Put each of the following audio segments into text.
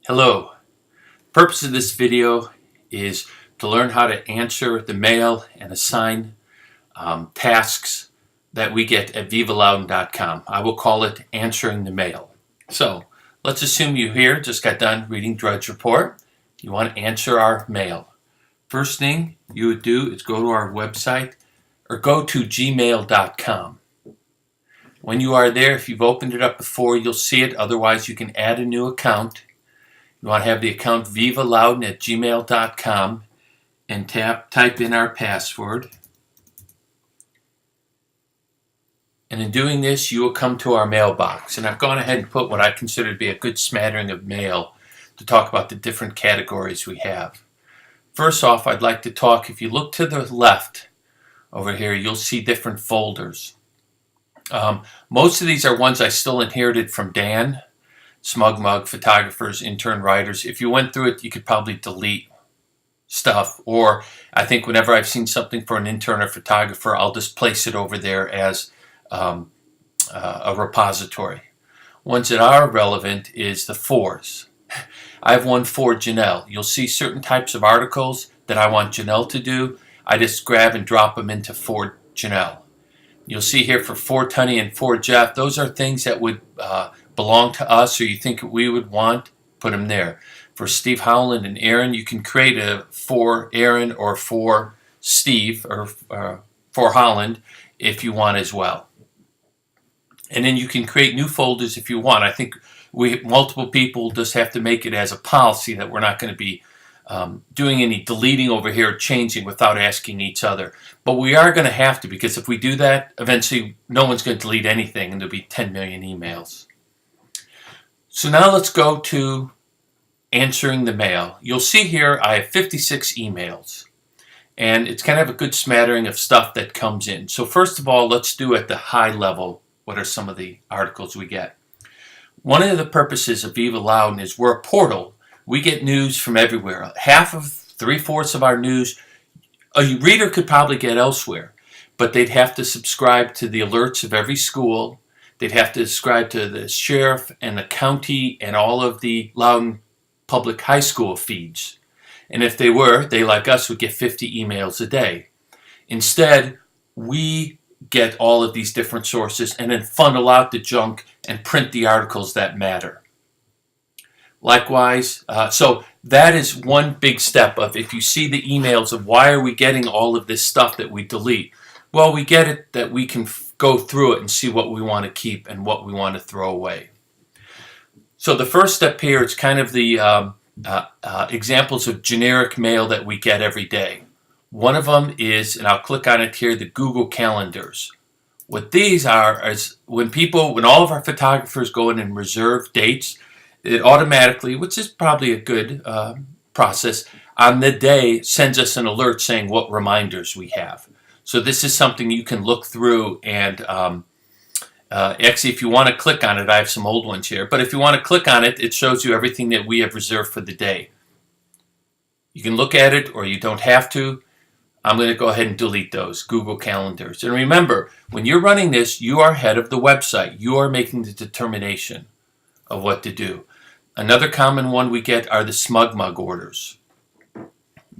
Hello. The purpose of this video is to learn how to answer the mail and assign tasks that we get at vivalouden.com. I will call it answering the mail. So let's assume you here just got done reading Drudge Report. You want to answer our mail. First thing you would do is go to our website or go to gmail.com. When you are there, if you've opened it up before, you'll see it. Otherwise, you can add a new account. You want to have the account vivalouden@gmail.com and type in our password. And in doing this, you will come to our mailbox. And I've gone ahead and put what I consider to be a good smattering of mail to talk about the different categories we have. First off, I'd like to talk, if you look to the left over here, you'll see different folders. Most of these are ones I still inherited from Dan. Smug Mug, photographers, intern writers. If you went through it, you could probably delete stuff. Or I think whenever I've seen something for an intern or photographer, I'll just place it over there as a repository. Ones that are relevant is the fours. I have one for Janelle. You'll see certain types of articles that I want Janelle to do. I just grab and drop them into for Janelle. You'll see here for Tunny and for Jeff, those are things that would belong to us or you think we would want, put them there. For Steve Howland and Aaron, you can create a for Aaron or for Steve or for Holland if you want as well. And then you can create new folders if you want. I think multiple people just have to make it as a policy that we're not going to be doing any deleting over here, changing without asking each other. But we are going to have to, because if we do that, eventually no one's going to delete anything and there'll be 10 million emails. So now let's go to answering the mail. You'll see here I have 56 emails. And it's kind of a good smattering of stuff that comes in. So first of all, let's do at the high level, what are some of the articles we get. One of the purposes of Viva Louden is we're a portal. We get news from everywhere. Half of, 3/4 of our news, a reader could probably get elsewhere. But they'd have to subscribe to the alerts of every school. They'd have to subscribe to the sheriff and the county and all of the Loudon public high school feeds. And if they were, they like us would get 50 emails a day. Instead, we get all of these different sources and then funnel out the junk and print the articles that matter. Likewise, so that is one big step of if you see the emails of why are we getting all of this stuff that we delete. Well, we get it that we can go through it and see what we want to keep and what we want to throw away. So the first step here is kind of the examples of generic mail that we get every day. One of them is, and I'll click on it here, the Google Calendars. What these are is when all of our photographers go in and reserve dates, it automatically, which is probably a good process, on the day sends us an alert saying what reminders we have. So this is something you can look through and actually if you want to click on it, I have some old ones here, but if you want to click on it, it shows you everything that we have reserved for the day. You can look at it or you don't have to. I'm going to go ahead and delete those Google Calendars. And remember, when you're running this, you are head of the website. You are making the determination of what to do. Another common one we get are the Smug Mug orders.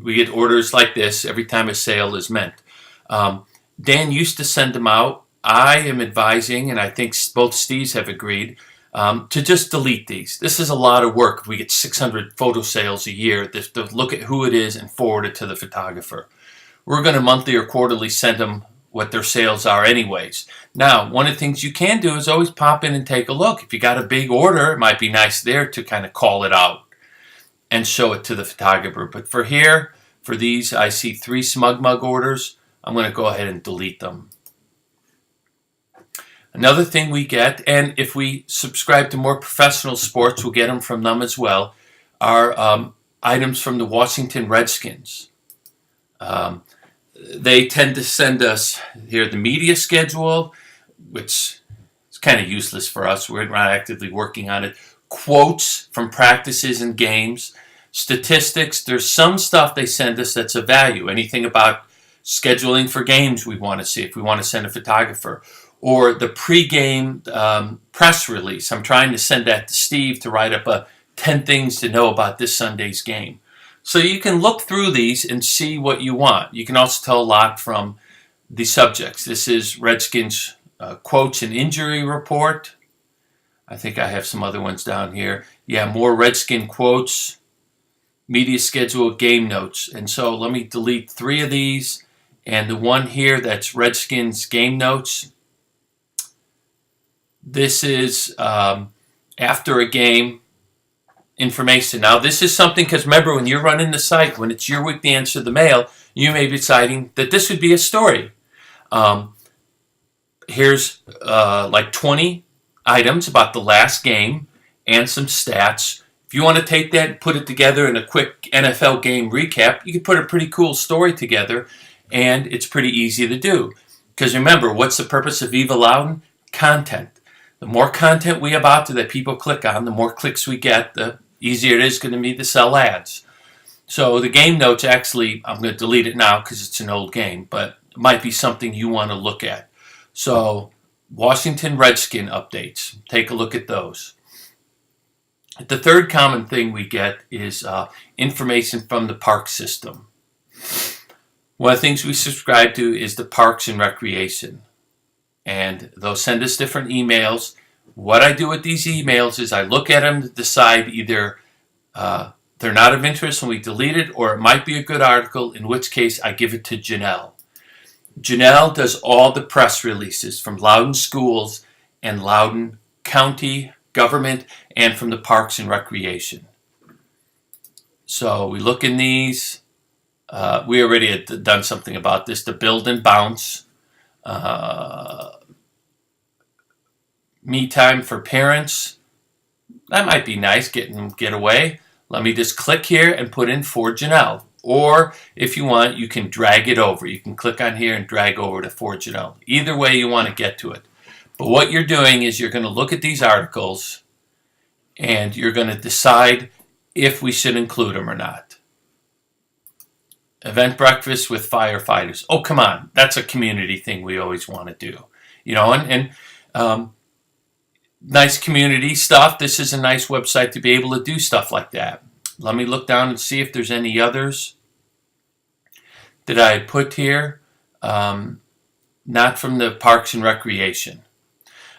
We get orders like this every time a sale is meant. Dan used to send them out. I am advising, and I think both Steves have agreed, to just delete these. This is a lot of work. We get 600 photo sales a year to look at who it is and forward it to the photographer. We're going to monthly or quarterly send them what their sales are anyways. Now, one of the things you can do is always pop in and take a look. If you got a big order, it might be nice there to kind of call it out and show it to the photographer. But for these, I see 3 Smug Mug orders. I'm going to go ahead and delete them. Another thing we get, and if we subscribe to more professional sports, we'll get them from them as well, are items from the Washington Redskins. They tend to send us here the media schedule, which is kind of useless for us. We're not actively working on it. Quotes from practices and games. Statistics. There's some stuff they send us that's of value. Anything about scheduling for games we want to see if we want to send a photographer. Or the pre-game press release. I'm trying to send that to Steve to write up a 10 things to know about this Sunday's game. So you can look through these and see what you want. You can also tell a lot from the subjects. This is Redskins quotes and injury report. I think I have some other ones down here. Yeah, more Redskin quotes, media schedule, game notes. And so let me delete 3 of these. And the one here that's Redskins game notes. This is after a game information. Now, this is something, because remember, when you're running the site, when it's your week to answer the mail, you may be deciding that this would be a story. Here's like 20 items about the last game and some stats. If you want to take that and put it together in a quick NFL game recap, you can put a pretty cool story together, and it's pretty easy to do. Because remember, what's the purpose of Eva Loudon? Content. The more content we have out there that people click on, the more clicks we get, the easier it is going to be to sell ads. So the game notes, actually, I'm going to delete it now because it's an old game, but it might be something you want to look at. So Washington Redskin updates. Take a look at those. The third common thing we get is information from the park system. One of the things we subscribe to is the Parks and Recreation. And they'll send us different emails. What I do with these emails is I look at them to decide either they're not of interest and we delete it, or it might be a good article, in which case I give it to Janelle. Janelle does all the press releases from Loudoun Schools and Loudoun County government and from the Parks and Recreation. So we look in these. We already had done something about this. The Build and Bounce. Me time for parents. That might be nice, get away. Let me just click here and put in for Janelle. Or if you want, you can drag it over. You can click on here and drag over to for Janelle. Either way you want to get to it. But what you're doing is you're going to look at these articles and you're going to decide if we should include them or not. Event breakfast with firefighters. Oh, come on. That's a community thing we always want to do. You know, and nice community stuff. This is a nice website to be able to do stuff like that. Let me look down and see if there's any others that I put here. Not from the Parks and Recreation.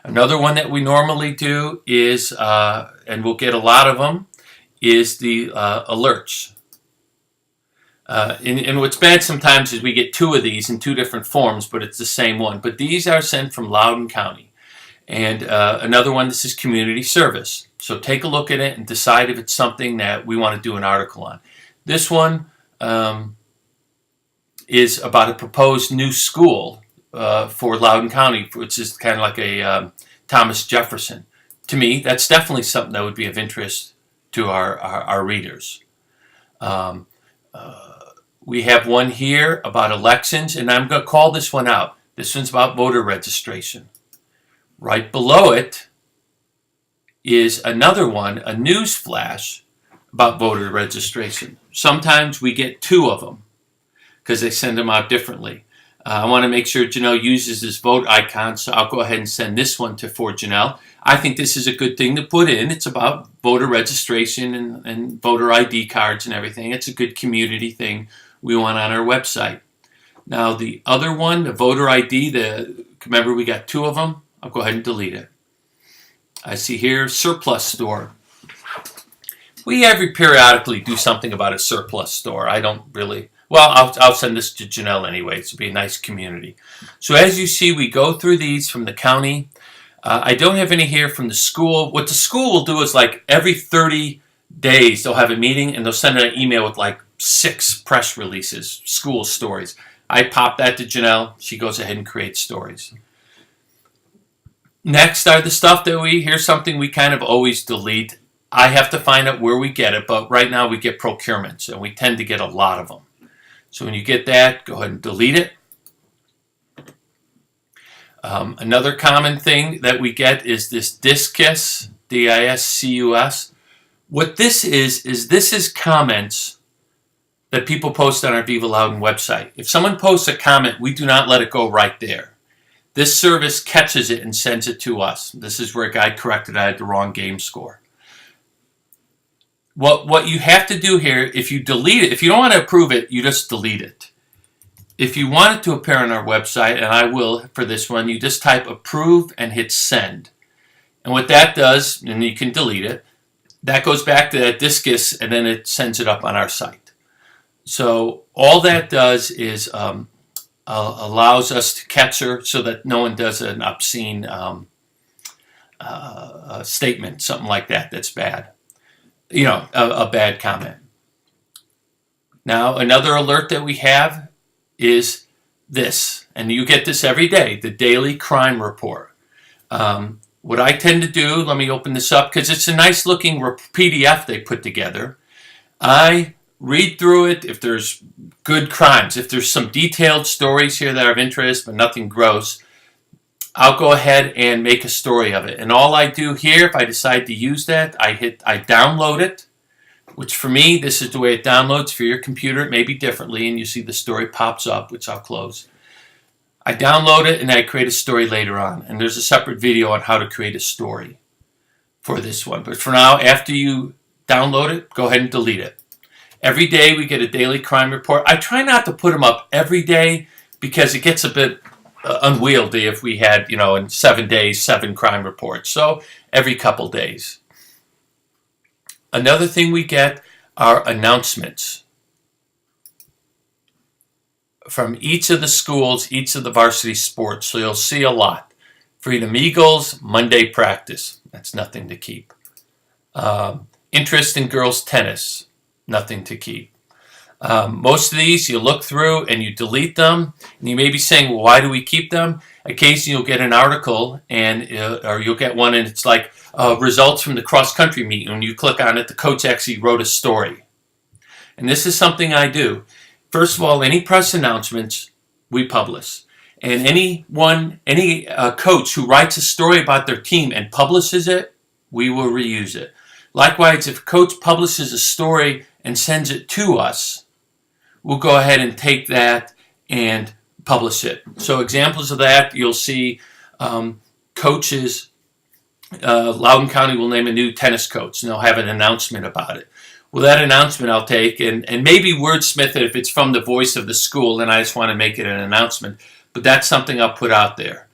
Another one that we normally do is, and we'll get a lot of them, is the alerts. And what's bad sometimes is we get 2 of these in 2 different forms, but it's the same one. But these are sent from Loudoun County. And another one, this is community service. So take a look at it and decide if it's something that we want to do an article on. This one is about a proposed new school for Loudoun County, which is kind of like a Thomas Jefferson. To me, that's definitely something that would be of interest to our readers. We have one here about elections, and I'm going to call this one out. This one's about voter registration. Right below it is another one, a news flash about voter registration. Sometimes we get 2 of them because they send them out differently. I want to make sure Janelle uses this vote icon, so I'll go ahead and send this one to for Janelle. I think this is a good thing to put in. It's about voter registration and voter ID cards and everything. It's a good community thing we want on our website. Now the other one, the voter ID, remember we got 2 of them. I'll go ahead and delete it. I see here, surplus store. We periodically do something about a surplus store. I don't really... Well, I'll send this to Janelle anyway. It's to be a nice community. So as you see, we go through these from the county. I don't have any here from the school. What the school will do is like every 30 days they'll have a meeting and they'll send an email with like 6 press releases, school stories. I pop that to Janelle. She goes ahead and creates stories. Next are the stuff that here's something we kind of always delete. I have to find out where we get it, but right now we get procurements, and we tend to get a lot of them. So when you get that, go ahead and delete it. Another common thing that we get is this Discus, D-I-S-C-U-S. What this is comments that people post on our Viva Loudon website. If someone posts a comment, we do not let it go right there. This service catches it and sends it to us. This is where a guy corrected I had the wrong game score. What you have to do here, if you delete it, if you don't want to approve it, you just delete it. If you want it to appear on our website, and I will for this one, you just type approve and hit send. And what that does, and you can delete it, that goes back to that discus and then it sends it up on our site. So all that does is allows us to censor so that no one does an obscene statement, something like that that's bad. You know, a bad comment. Now, another alert that we have is this, and you get this every day, the daily crime report. What I tend to do, let me open this up because it's a nice looking PDF they put together. I read through it if there's good crimes, if there's some detailed stories here that are of interest but nothing gross, I'll go ahead and make a story of it. And all I do here, if I decide to use that, I download it, which for me, this is the way it downloads. For your computer, it may be differently, and you see the story pops up, which I'll close. I download it, and I create a story later on. And there's a separate video on how to create a story for this one. But for now, after you download it, go ahead and delete it. Every day, we get a daily crime report. I try not to put them up every day because it gets a bit unwieldy if we had, in 7 days, 7 crime reports. So every couple days. Another thing we get are announcements from each of the schools, each of the varsity sports. So you'll see a lot. Freedom Eagles, Monday practice. That's nothing to keep. Interest in girls tennis. Nothing to keep. Most of these you look through and you delete them, and you may be saying, well, why do we keep them? Occasionally you'll get an article or you'll get one and it's like results from the cross-country meet. When you click on it, the coach actually wrote a story. And this is something I do. First of all, any press announcements we publish. And any coach who writes a story about their team and publishes it, we will reuse it. Likewise, if a coach publishes a story and sends it to us, we'll go ahead and take that and publish it. So examples of that, you'll see coaches, Loudoun County will name a new tennis coach, and they'll have an announcement about it. Well, that announcement I'll take and maybe wordsmith it if it's from the voice of the school, and I just want to make it an announcement. But that's something I'll put out there.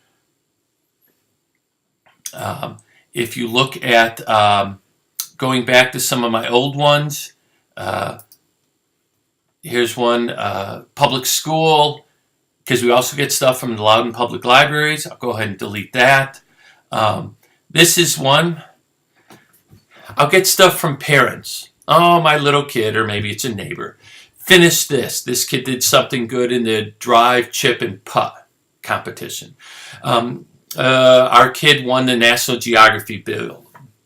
If you look at going back to some of my old ones, here's one, public school, because we also get stuff from the Loudoun Public Libraries. I'll go ahead and delete that. This is one. I'll get stuff from parents. Oh, my little kid, or maybe it's a neighbor, finished this. This kid did something good in the drive, chip, and putt competition. Our kid won the National Geography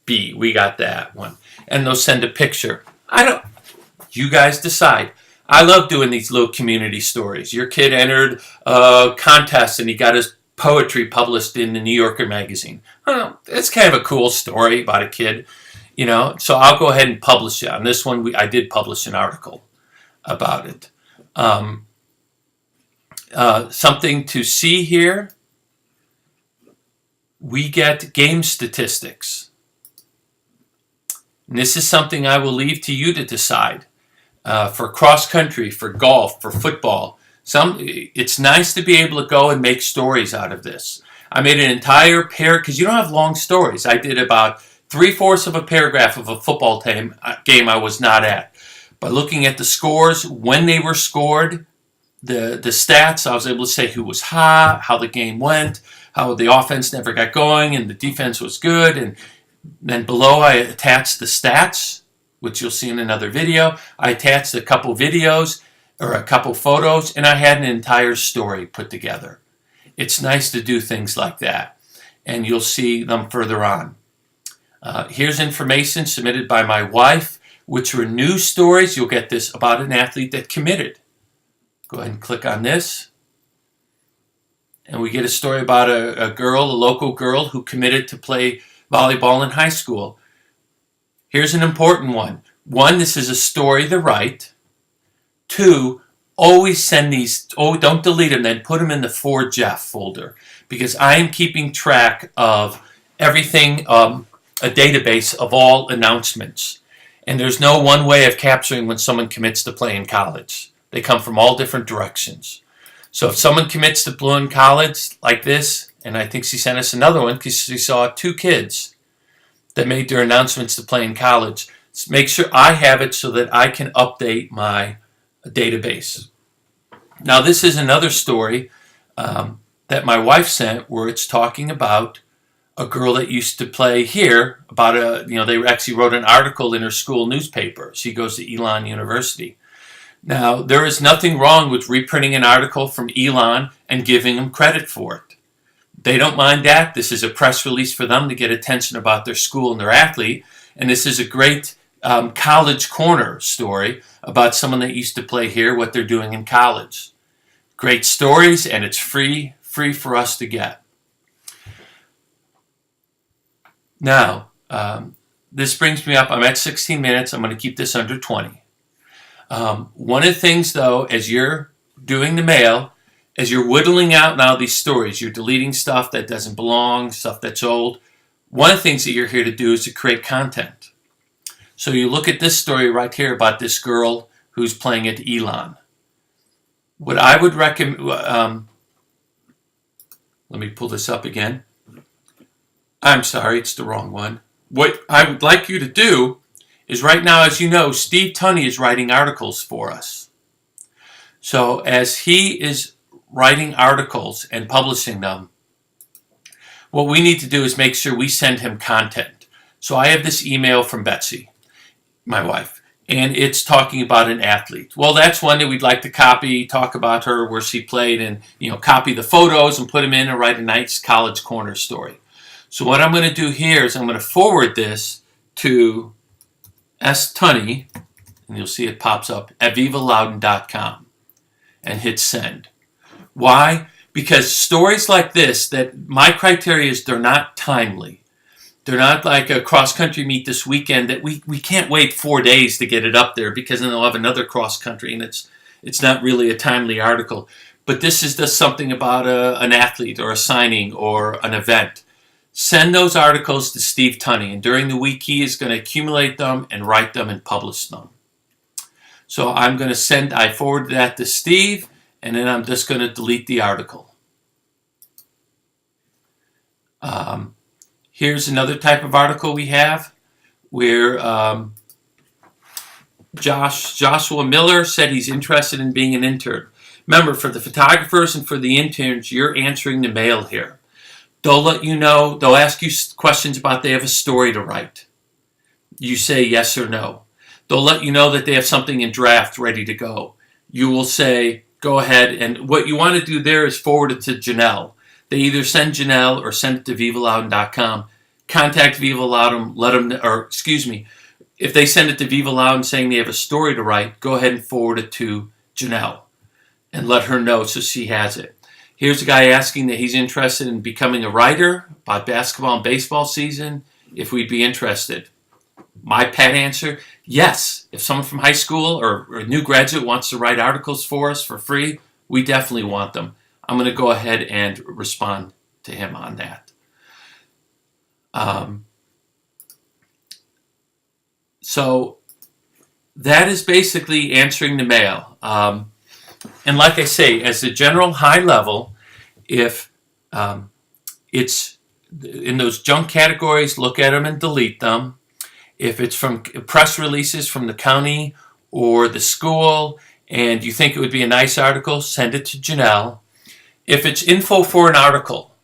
B. We got that one. And they'll send a picture. You guys decide. I love doing these little community stories. Your kid entered a contest and he got his poetry published in the New Yorker magazine. It's kind of a cool story about a kid, So I'll go ahead and publish it. On this one, I did publish an article about it. Something to see here. We get game statistics. And this is something I will leave to you to decide. For cross country, for golf, for football. It's nice to be able to go and make stories out of this. I made an entire because you don't have long stories. I did about 3/4 of a paragraph of a football game I was not at. By looking at the scores, when they were scored, the stats, I was able to say who was hot, how the game went, how the offense never got going, and the defense was good. And then below I attached the stats, which you'll see in another video. I attached a couple videos or a couple photos, and I had an entire story put together. It's nice to do things like that, and you'll see them further on. Here's information submitted by my wife, which were news stories. You'll get this about an athlete that committed. Go ahead and click on this. And we get a story about a local girl who committed to play volleyball in high school. Here's an important one. 1, this is a story to write. 2, always send these, don't delete them, then put them in the For Jeff folder. Because I am keeping track of everything, a database of all announcements. And there's no one way of capturing when someone commits to play in college. They come from all different directions. So if someone commits to play in college like this, and I think she sent us another one because she saw 2 kids that made their announcements to play in college, make sure I have it so that I can update my database. Now this is another story that my wife sent where it's talking about a girl that used to play here about they actually wrote an article in her school newspaper. She goes to Elon University. Now, there is nothing wrong with reprinting an article from Elon and giving them credit for it. They don't mind that. This is a press release for them to get attention about their school and their athlete. And this is a great college corner story about someone that used to play here, what they're doing in college. Great stories, and it's free for us to get. Now, this brings me up. I'm at 16 minutes. I'm going to keep this under 20. One of the things, though, as you're doing the mail, as you're whittling out now these stories, you're deleting stuff that doesn't belong, stuff that's old. One of the things that you're here to do is to create content. So you look at this story right here about this girl who's playing at Elon. What I would recommend, let me pull this up again. I'm sorry, it's the wrong one. What I would like you to do is right now, as you know, Steve Tunney is writing articles for us. So as he is writing articles and publishing them, what we need to do is make sure we send him content. So I have this email from Betsy, my wife, and it's talking about an athlete. Well, that's one that we'd like to copy, talk about her, where she played, and copy the photos and put them in and write a nice college corner story. So what I'm going to do here is I'm going to forward this to S. Tunney, and you'll see it pops up at vivalowden.com, and hit send. Why? Because stories like this, that my criteria is they're not timely. They're not like a cross-country meet this weekend that we can't wait 4 days to get it up there because then they'll have another cross-country, and it's not really a timely article. But this is just something about an athlete or a signing or an event. Send those articles to Steve Tunney, and during the week he is going to accumulate them and write them and publish them. So I'm going to I forward that to Steve, and then I'm just going to delete the article. Here's another type of article we have where Joshua Miller said he's interested in being an intern. Remember, for the photographers and for the interns, you're answering the mail here. They'll let you know, they'll ask you questions about they have a story to write. You say yes or no. They'll let you know that they have something in draft ready to go. You will say, go ahead, and what you want to do there is forward it to Janelle. They either send Janelle or send it to vivalowden.com. Contact Viva Loudon, if they send it to Viva Loudon saying they have a story to write, go ahead and forward it to Janelle and let her know so she has it. Here's a guy asking that he's interested in becoming a writer about basketball and baseball season, if we'd be interested. My pat answer, yes. If someone from high school or a new graduate wants to write articles for us for free, we definitely want them. I'm going to go ahead and respond to him on that. So that is basically answering the mail. And like I say, as a general high level, if it's in those junk categories, look at them and delete them. If it's from press releases from the county or the school and you think it would be a nice article, send it to Janelle. If it's info for an article,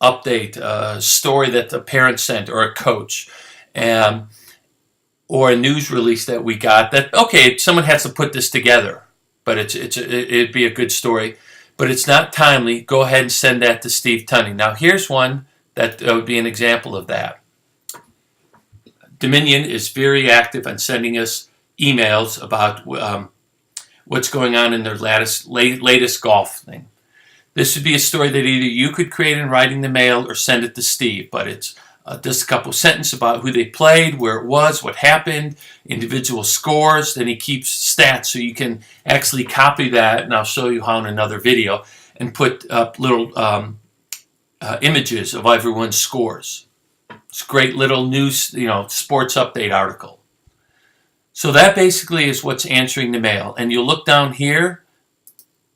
update, a story that the parent sent or a coach, or a news release that we got that, okay, someone has to put this together, but it'd be a good story, but it's not timely, go ahead and send that to Steve Tunney. Now here's one that would be an example of that. Dominion is very active on sending us emails about what's going on in their latest golf thing. This would be a story that either you could create in writing the mail or send it to Steve, but it's just a couple sentences about who they played, where it was, what happened, individual scores. Then he keeps stats, so you can actually copy that, and I'll show you how in another video, and put up little images of everyone's scores. It's a great little news, sports update article. So that basically is what's answering the mail. And you'll look down here.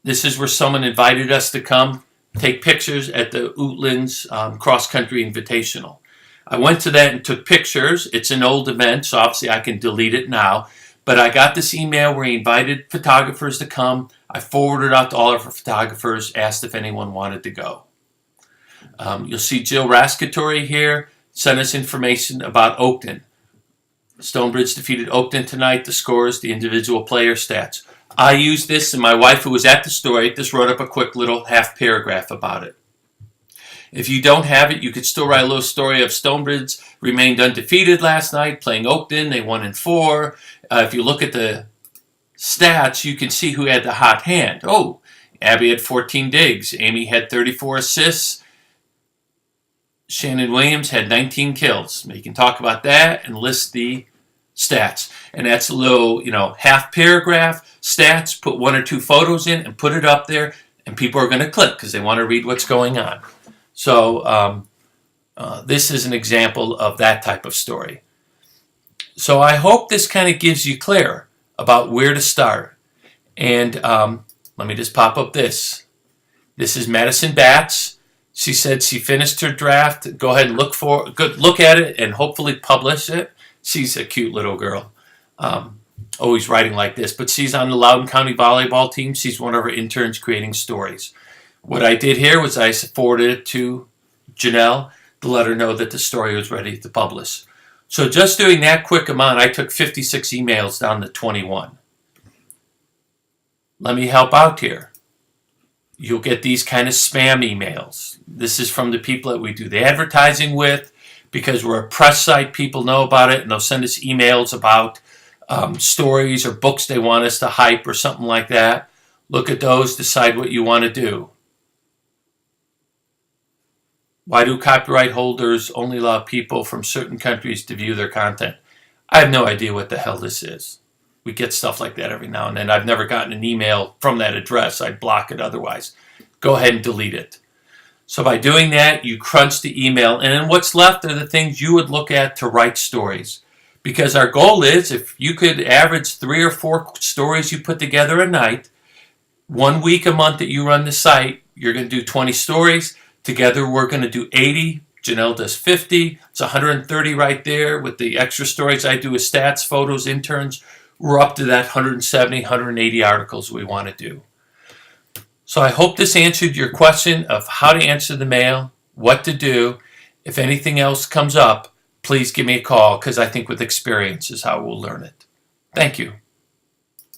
This is where someone invited us to come take pictures at the Outlands Cross Country Invitational. I went to that and took pictures. It's an old event, so obviously I can delete it now. But I got this email where he invited photographers to come. I forwarded it out to all of our photographers, asked if anyone wanted to go. You'll see Jill Rascatory here sent us information about Oakton. Stonebridge defeated Oakton tonight, the scores, the individual player stats. I used this, and my wife, who was at the story, just wrote up a quick little half paragraph about it. If you don't have it, you could still write a little story of Stonebridge remained undefeated last night, playing Oakton. They won in 4. If you look at the stats, you can see who had the hot hand. Oh, Abby had 14 digs. Amy had 34 assists. Shannon Williams had 19 kills. You can talk about that and list the stats. And that's a little, half paragraph stats, put 1 or 2 photos in and put it up there, and people are going to click because they want to read what's going on. So this is an example of that type of story. So I hope this kind of gives you clear about where to start. And let me just pop up this. This is Madison Batts. She said she finished her draft. Go ahead and look at it and hopefully publish it. She's a cute little girl. Always writing like this. But she's on the Loudoun County volleyball team. She's one of our interns creating stories. What I did here was I forwarded it to Janelle to let her know that the story was ready to publish. So just doing that quick amount, I took 56 emails down to 21. Let me help out here. You'll get these kind of spam emails. This is from the people that we do the advertising with. Because we're a press site, people know about it, and they'll send us emails about stories or books they want us to hype or something like that. Look at those, decide what you want to do. Why do copyright holders only allow people from certain countries to view their content? I have no idea what the hell this is. We get stuff like that every now and then. I've never gotten an email from that address. I'd block it otherwise. Go ahead and delete it. So by doing that, you crunch the email, and then what's left are the things you would look at to write stories. Because our goal is, if you could average 3 or 4 stories you put together a night, 1 week a month that you run the site, you're going to do 20 stories. Together we're going to do 80. Janelle does 50. It's 130 right there. With the extra stories I do with stats, photos, interns, we're up to that 170, 180 articles we want to do. So I hope this answered your question of how to answer the mail, what to do. If anything else comes up, please give me a call because I think with experience is how we'll learn it. Thank you.